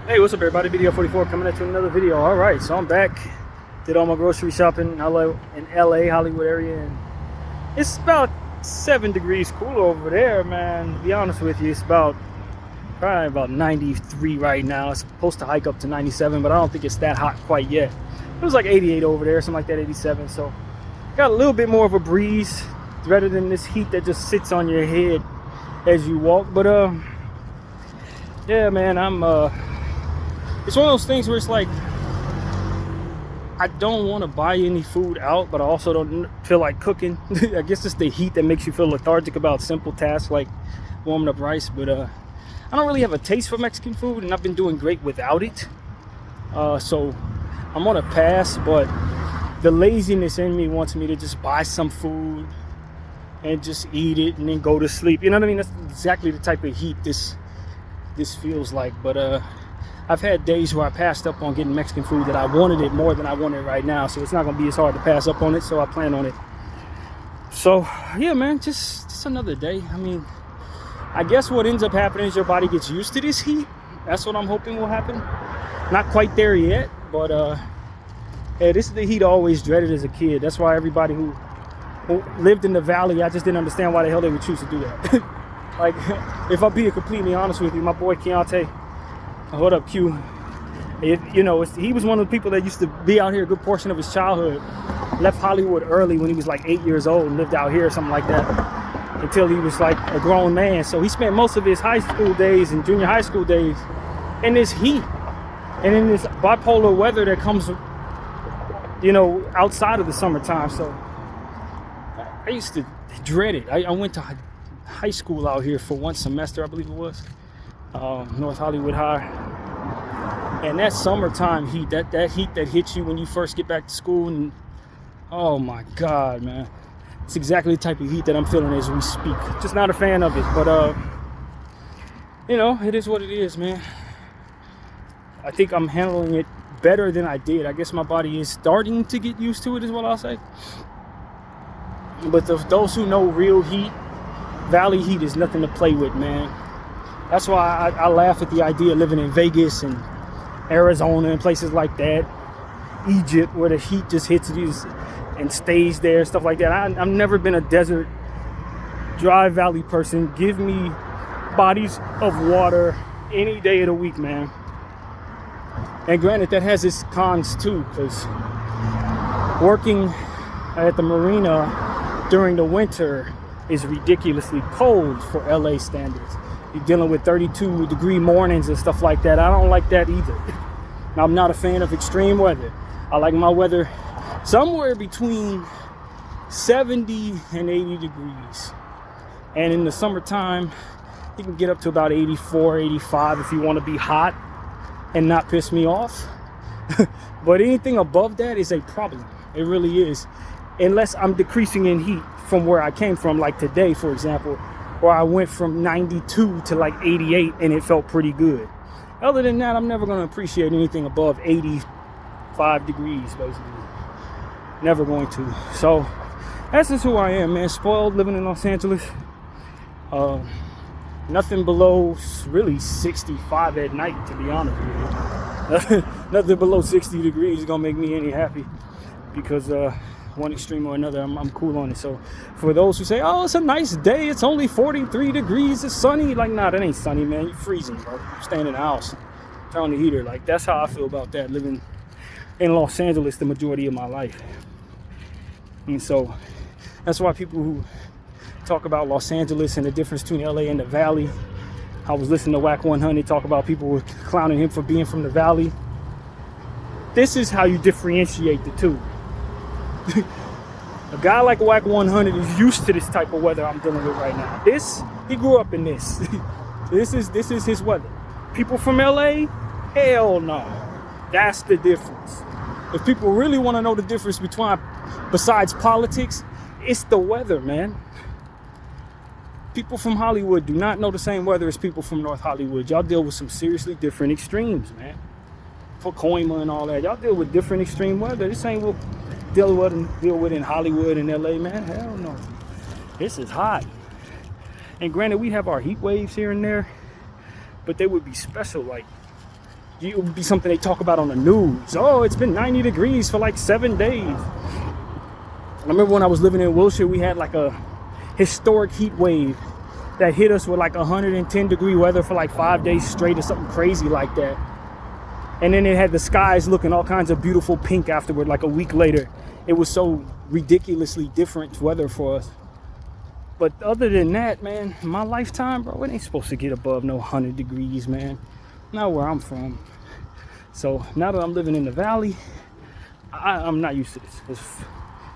Hey, what's up everybody? Video 44 coming at you with another video. All right, so I'm back. Did all my grocery shopping in LA, Hollywood area, and it's about 7 degrees cooler over there, man. To be honest with you, it's probably about 93 right now. It's supposed to hike up to 97, but I don't think it's that hot quite yet. It was like 88 over there, something like that, 87. So got a little bit more of a breeze rather than this heat that just sits on your head as you walk. But yeah, man, it's one of those things where it's like I don't want to buy any food out, but I also don't feel like cooking. I guess it's the heat that makes you feel lethargic about simple tasks like warming up rice. But I don't really have a taste for Mexican food, and I've been doing great without it. So I'm on a pass, but the laziness in me wants me to just buy some food and just eat it and then go to sleep. You know what I mean? That's exactly the type of heat this feels like. But I've had days where I passed up on getting Mexican food that I wanted it more than I want it right now. So it's not gonna be as hard to pass up on it. So I plan on it. So yeah, man, just another day. I mean, I guess what ends up happening is your body gets used to this heat. That's what I'm hoping will happen. Not quite there yet, but yeah, this is the heat I always dreaded as a kid. That's why everybody who lived in the valley, I just didn't understand why the hell they would choose to do that. Like, if I'm being completely honest with you, my boy Keontae, what up, Q? He was one of the people that used to be out here a good portion of his childhood. Left Hollywood early when he was like 8 years old and lived out here or something like that until he was like a grown man. So he spent most of his high school days and junior high school days in this heat and in this bipolar weather that comes, outside of the summertime. So I used to dread it. I went to high school out here for one semester, I believe it was. North Hollywood High, and that summertime heat, that heat that hits you when you first get back to school, and oh my god, man, it's exactly the type of heat that I'm feeling as we speak. Just not a fan of it, but it is what it is, man. I think I'm handling it better than I did. I guess my body is starting to get used to it, is what I'll say. But those who know real heat, valley heat is nothing to play with, man. That's why I laugh at the idea of living in Vegas and Arizona and places like that, Egypt, where the heat just hits you and stays there, stuff like that. I've never been a desert, dry valley person. Give me bodies of water any day of the week, man. And granted, that has its cons too, because working at the marina during the winter is ridiculously cold for LA standards. You're dealing with 32-degree mornings and stuff like that. I don't like that either. I'm not a fan of extreme weather. I like my weather somewhere between 70 and 80 degrees. And in the summertime, you can get up to about 84, 85 if you want to be hot and not piss me off. But anything above that is a problem. It really is. Unless I'm decreasing in heat from where I came from, like today, for example, where I went from 92 to like 88 and it felt pretty good. Other than that, I'm never going to appreciate anything above 85 degrees, basically. Never going to. So that's just who I am, man. Spoiled living in Los Angeles. Nothing below really 65 at night, to be honest with you. Nothing below 60 degrees is going to make me any happy, because one extreme or another, I'm cool on it. So for those who say, oh, it's a nice day, it's only 43 degrees, it's sunny, like, nah, that ain't sunny, man. You're freezing, bro. I'm staying in the house, turn on the heater. Like, that's how I feel about that, living in Los Angeles the majority of my life. And so that's why people who talk about Los Angeles and the difference between LA and the Valley, I was listening to Wack 100 talk about people clowning him for being from the Valley. This is how you differentiate the two. A guy like Wack 100 is used to this type of weather I'm dealing with right now. He grew up in this. This is his weather. People from LA, hell no. That's the difference. If people really want to know the difference besides politics, it's the weather, man. People from Hollywood do not know the same weather as people from North Hollywood. Y'all deal with some seriously different extremes, man. For Coima and all that, y'all deal with different extreme weather. This ain't what deal with in Hollywood and LA, man. Hell no. This is hot. And granted, we have our heat waves here and there, but they would be special like it would be something they talk about on the news. Oh, it's been 90 degrees for like 7 days. I remember when I was living in Wilshire, we had like a historic heat wave that hit us with like 110 degree weather for like 5 days straight or something crazy like that. And then it had the skies looking all kinds of beautiful pink afterward, like a week later. It was so ridiculously different weather for us. But other than that, man, my lifetime, bro, it ain't supposed to get above no 100 degrees, man. Not where I'm from. So now that I'm living in the valley, I'm not used to this.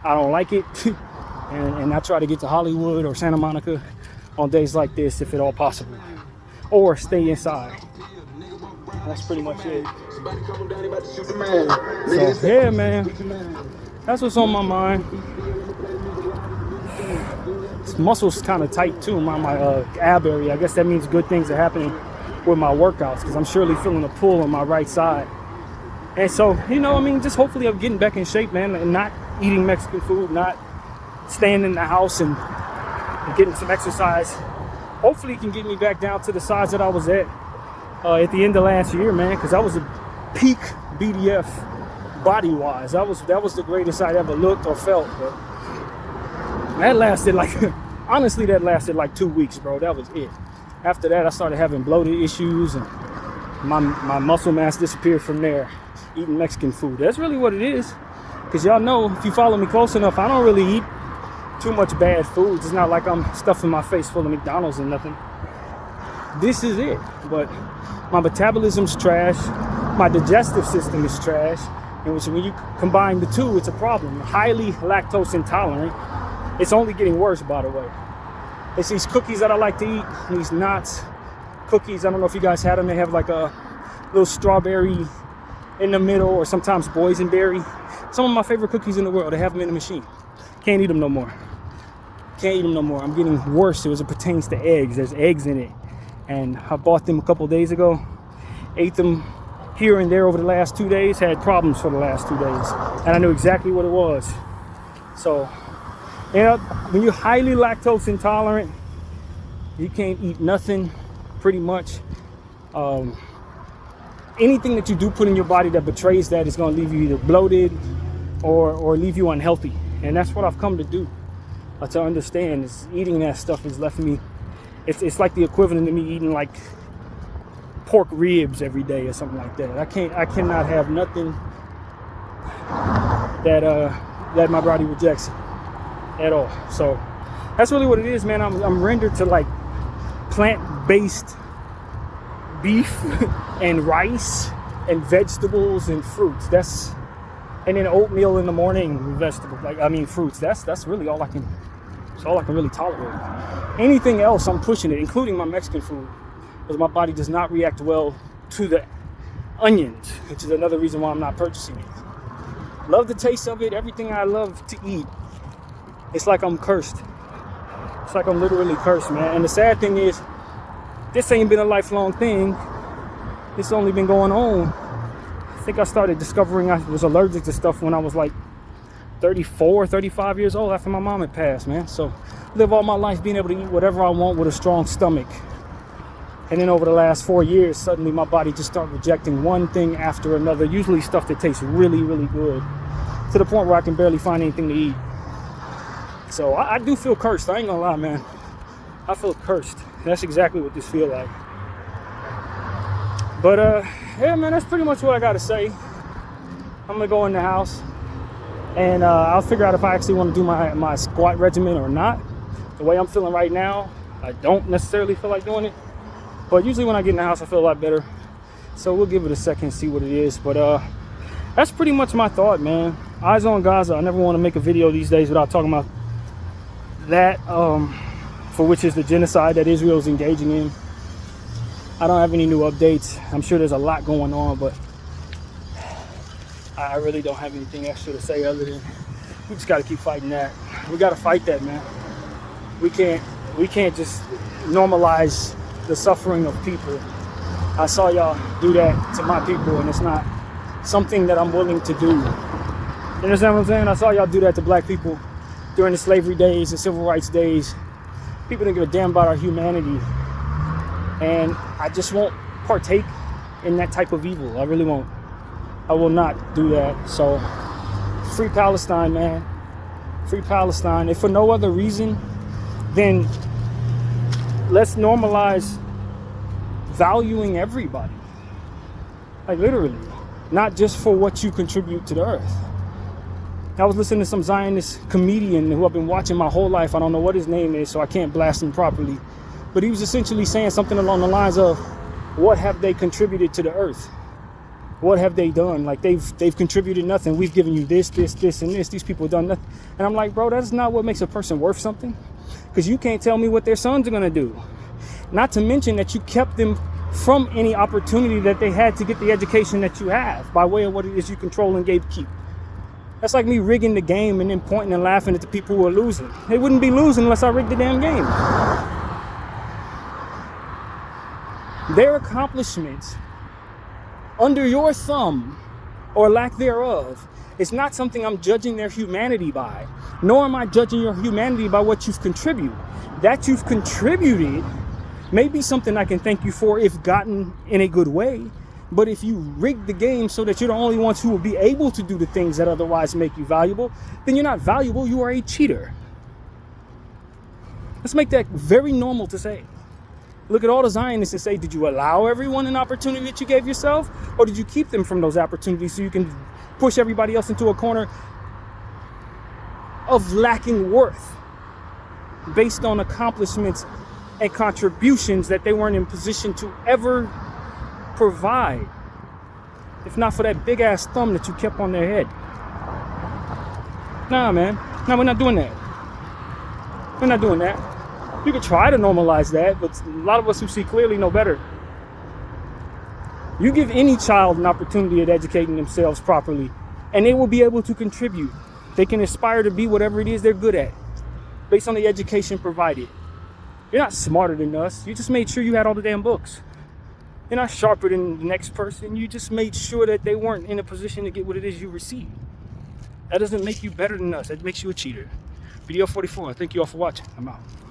I don't like it. and I try to get to Hollywood or Santa Monica on days like this if at all possible. Or stay inside. That's pretty much it. So, yeah, man. That's what's on my mind. This muscle's kind of tight too, my ab area. I guess that means good things are happening with my workouts because I'm surely feeling a pull on my right side. And so, you know, I mean, just hopefully I'm getting back in shape, man, and not eating Mexican food, not staying in the house and getting some exercise. Hopefully it can get me back down to the size that I was at the end of last year, man, because I was a peak BDF body-wise. That was the greatest I'd ever looked or felt, but that lasted like, honestly, that lasted like 2 weeks, bro. That was it. After that, I started having bloated issues, and my muscle mass disappeared from there, eating Mexican food. That's really what it is, because y'all know, if you follow me close enough, I don't really eat too much bad foods. It's not like I'm stuffing my face full of McDonald's and nothing. This is it. But my metabolism's trash. My digestive system is trash. And which, when you combine the two, it's a problem. Highly lactose intolerant. It's only getting worse, by the way. It's these cookies that I like to eat. These Knott's cookies. I don't know if you guys had them. They have like a little strawberry in the middle, or sometimes boysenberry. Some of my favorite cookies in the world. They have them in the machine. Can't eat them no more. Can't eat them no more. I'm getting worse as it pertains to eggs. There's eggs in it. And I bought them a couple days ago. Ate them here and there over the last 2 days. Had problems for the last 2 days. And I knew exactly what it was. So, you know, when you're highly lactose intolerant, you can't eat nothing, pretty much. Anything that you do put in your body that betrays that is going to leave you either bloated or leave you unhealthy. And that's what I've come to do. To understand is eating that stuff has left me, it's like the equivalent of me eating like pork ribs every day or something like that. I cannot have nothing that my body rejects at all. So that's really what it is, man. I'm rendered to like plant-based beef and rice and vegetables and fruits. And then oatmeal in the morning, fruits. That's really all I can. It's all I can really tolerate. Anything else, I'm pushing it, including my Mexican food, because my body does not react well to the onions, which is another reason why I'm not purchasing it. Love the taste of it. Everything I love to eat. It's like I'm cursed. It's like I'm literally cursed, man. And the sad thing is, this ain't been a lifelong thing. It's only been going on. I think I started discovering I was allergic to stuff when I was like 34, 35 years old after my mom had passed, man. So live all my life being able to eat whatever I want with a strong stomach. And then over the last 4 years, suddenly my body just started rejecting one thing after another, usually stuff that tastes really, really good, to the point where I can barely find anything to eat. So I do feel cursed. I ain't gonna lie, man. I feel cursed. That's exactly what this feels like. But yeah, man, that's pretty much what I gotta say. I'm gonna go in the house and I'll figure out if I actually want to do my squat regimen or not. The way I'm feeling right now, I don't necessarily feel like doing it, but usually when I get in the house I feel a lot better. So we'll give it a second, see what it is. But that's pretty much my thought, man. Eyes on Gaza. I never want to make a video these days without talking about that, for which is the genocide that Israel is engaging in. I don't have any new updates. I'm sure there's a lot going on, but I really don't have anything extra to say other than we just got to keep fighting that. We got to fight that, man. We can't just normalize the suffering of people. I saw y'all do that to my people, and it's not something that I'm willing to do. You understand what I'm saying? I saw y'all do that to black people during the slavery days and civil rights days. People didn't give a damn about our humanity. And I just won't partake in that type of evil. I really won't. I will not do that. So free Palestine, man. Free Palestine. If for no other reason, then let's normalize valuing everybody. Like literally. Not just for what you contribute to the earth. I was listening to some Zionist comedian who I've been watching my whole life. I don't know what his name is, so I can't blast him properly. But he was essentially saying something along the lines of, what have they contributed to the earth? What have they done? Like they've contributed nothing. We've given you this, and this. These people have done nothing. And I'm like, bro, that's not what makes a person worth something. Because you can't tell me what their sons are going to do. Not to mention that you kept them from any opportunity that they had to get the education that you have by way of what it is you control and gatekeep. That's like me rigging the game and then pointing and laughing at the people who are losing. They wouldn't be losing unless I rigged the damn game. Their accomplishments under your thumb or lack thereof is not something I'm judging their humanity by, nor am I judging your humanity by what you've contributed. That you've contributed may be something I can thank you for if gotten in a good way. But if you rig the game so that you're the only ones who will be able to do the things that otherwise make you valuable, then you're not valuable, you are a cheater. Let's make that very normal to say. Look at all the Zionists and say, did you allow everyone an opportunity that you gave yourself? Or did you keep them from those opportunities so you can push everybody else into a corner of lacking worth based on accomplishments and contributions that they weren't in position to ever provide, if not for that big ass thumb that you kept on their head? Nah, man. No, we're not doing that. We're not doing that. You could try to normalize that, but a lot of us who see clearly know better. You give any child an opportunity at educating themselves properly, and they will be able to contribute. They can aspire to be whatever it is they're good at, based on the education provided. You're not smarter than us. You just made sure you had all the damn books. You're not sharper than the next person. You just made sure that they weren't in a position to get what it is you received. That doesn't make you better than us. That makes you a cheater. Video 44. Thank you all for watching. I'm out.